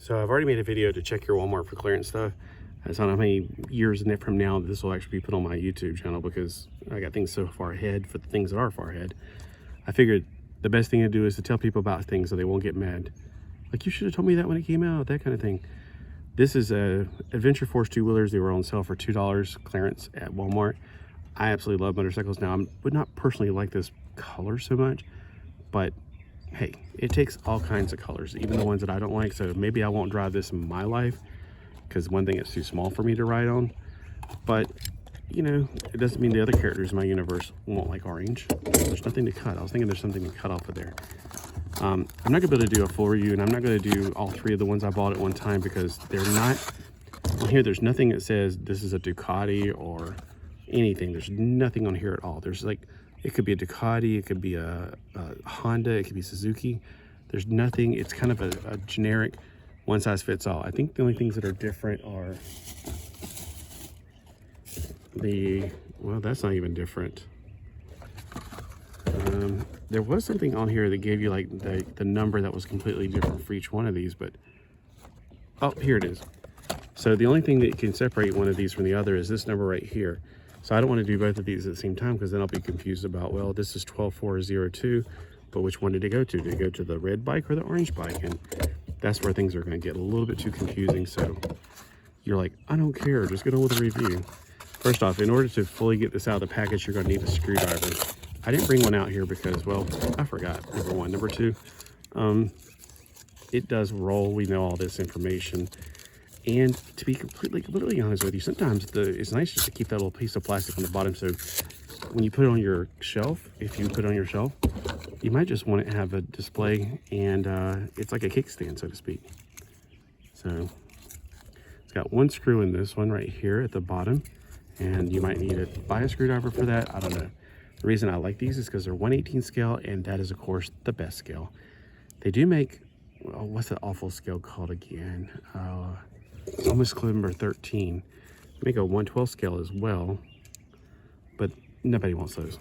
So I've already made a video to check your Walmart for clearance stuff. I don't know how many years from now this will actually be put on my YouTube channel because I got things so far ahead for the things that are far ahead. I figured the best thing to do is to tell people about things so they won't get mad. Like, you should have told me that when it came out, that kind of thing. This is a Adventure Force two-wheelers. They were on sale for $2 clearance at Walmart. I absolutely love motorcycles. Now, I would not personally like this color so much, but hey, it takes all kinds of colors, even the ones that I don't like. So maybe I won't drive this in my life because one thing, it's too small for me to ride on. But you know, it doesn't mean the other characters in my universe won't like orange. There's nothing to cut. I was thinking there's something to cut off of there. I'm not gonna be able to do a full review, and I'm not gonna do all three of the ones I bought at one time because they're not on here. There's nothing that says this is a Ducati or anything. There's nothing on here at all. There's like, it could be a Ducati, it could be a Honda, it could be Suzuki. There's nothing. It's kind of a generic one size fits all. I think the only things that are different are well, that's not even different. There was something on here that gave you like the number that was completely different for each one of these, but oh, here it is. So the only thing that can separate one of these from the other is this number right here. So I don't want to do both of these at the same time because then I'll be confused about, well, this is 12402, but which one did it go to? Did it go to the red bike or the orange bike? And that's where things are going to get a little bit too confusing. So you're like, I don't care, just get on with the review. First off, in order to fully get this out of the package, you're going to need a screwdriver. I didn't bring one out here because, well, I forgot, number one. Number two, it does roll. We know all this information. And to be completely honest with you, sometimes it's nice just to keep that little piece of plastic on the bottom. So when you put it on your shelf, if you put it on your shelf, you might just want to have a display, and it's like a kickstand, so to speak. So it's got one screw in this one right here at the bottom, and you might need to buy a screwdriver for that. I don't know. The reason I like these is because they're 1/18 scale, and that is, of course, the best scale. They do make, oh, what's that awful scale called again? Almost number 13. They make a 1/12 scale as well, but nobody wants those.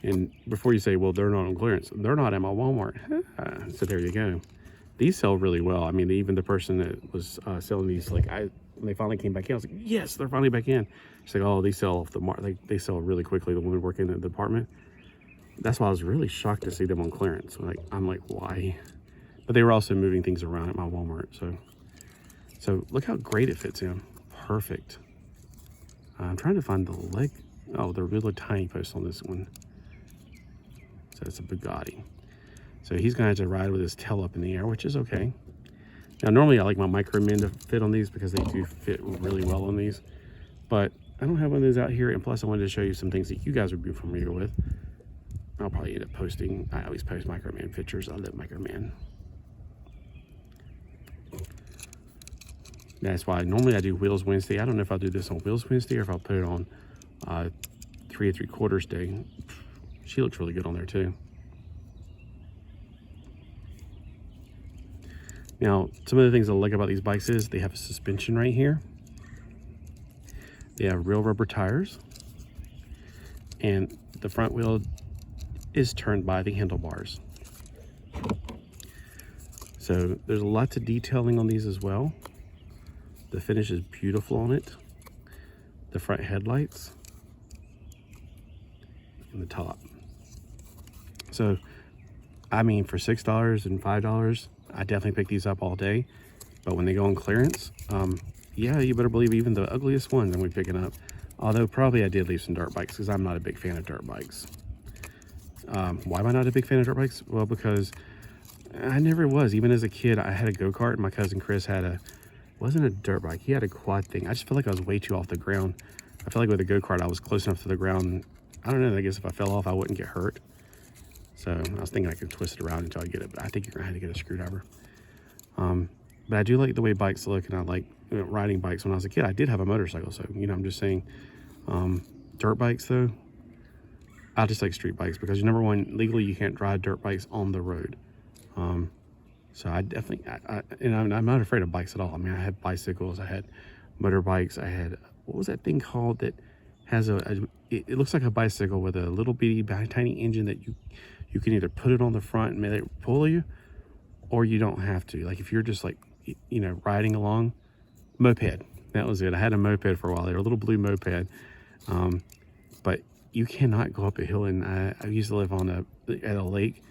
And before you say, well, they're not on clearance, they're not at my Walmart. So there you go. These sell really well. I mean, even the person that was selling these, like, when they finally came back in, I was like, yes, they're finally back in. She's like, oh, they sell off the market. They sell really quickly. The woman working in the department. That's why I was really shocked to see them on clearance. Like, I'm like, why? But they were also moving things around at my Walmart. So look how great it fits in. Perfect. I'm trying to find the leg. Oh, the really tiny post on this one. So it's a Bugatti. So he's gonna have to ride with his tail up in the air, which is okay. Now, normally I like my micro men to fit on these because they do fit really well on these, but I don't have one of those out here. And plus I wanted to show you some things that you guys would be familiar with. I'll probably end up posting, I always post micro man pictures. I love micro man. That's why normally I do Wheels Wednesday. I don't know if I'll do this on Wheels Wednesday or if I'll put it on 3 3/4 day. She looks really good on there too. Now, some of the things I like about these bikes is they have a suspension right here. They have real rubber tires. And the front wheel is turned by the handlebars. So there's lots of detailing on these as well. The finish is beautiful on it. The front headlights and the top. So, I mean, for $6 and $5, I definitely pick these up all day. But when they go on clearance, yeah, you better believe even the ugliest ones I'm gonna be picking up. Although probably I did leave some dirt bikes because I'm not a big fan of dirt bikes. Why am I not a big fan of dirt bikes? Well, because I never was. Even as a kid, I had a go-kart, and my cousin Chris had wasn't a dirt bike, he had a quad thing. I just feel like I was way too off the ground. I feel like with a go-kart, I was close enough to the ground. I don't know, I guess if I fell off, I wouldn't get hurt. So I was thinking I could twist it around until I get it, but I think you're gonna have to get a screwdriver. But I do like the way bikes look, and I like riding bikes. When I was a kid, I did have a motorcycle, so, you know, I'm just saying, dirt bikes though, I just like street bikes because, number one, legally you can't drive dirt bikes on the road. So I definitely, and I'm not afraid of bikes at all. I mean, I had bicycles, I had motorbikes, I had, what was that thing called that has it looks like a bicycle with a little bitty tiny engine that you can either put it on the front and let it pull you, or you don't have to. Like if you're just like, you know, riding along, moped, that was it. I had a moped for a while there, a little blue moped. But you cannot go up a hill. And I used to live at a lake,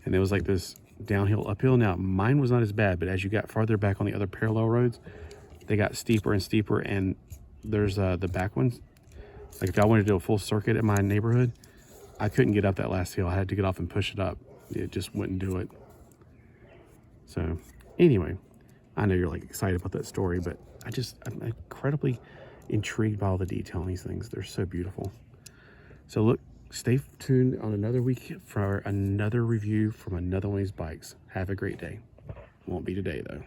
and there was like this downhill, uphill. Now mine was not as bad, but as you got farther back on the other parallel roads, they got steeper and steeper. And there's the back ones. Like if I wanted to do a full circuit in my neighborhood, I couldn't get up that last hill. I had to get off and push it up. It just wouldn't do it. So anyway, I know you're like excited about that story, but I'm incredibly intrigued by all the detail in these things. They're so beautiful. So look, stay tuned on another week for another review from another one of these bikes. Have a great day. Won't be today though.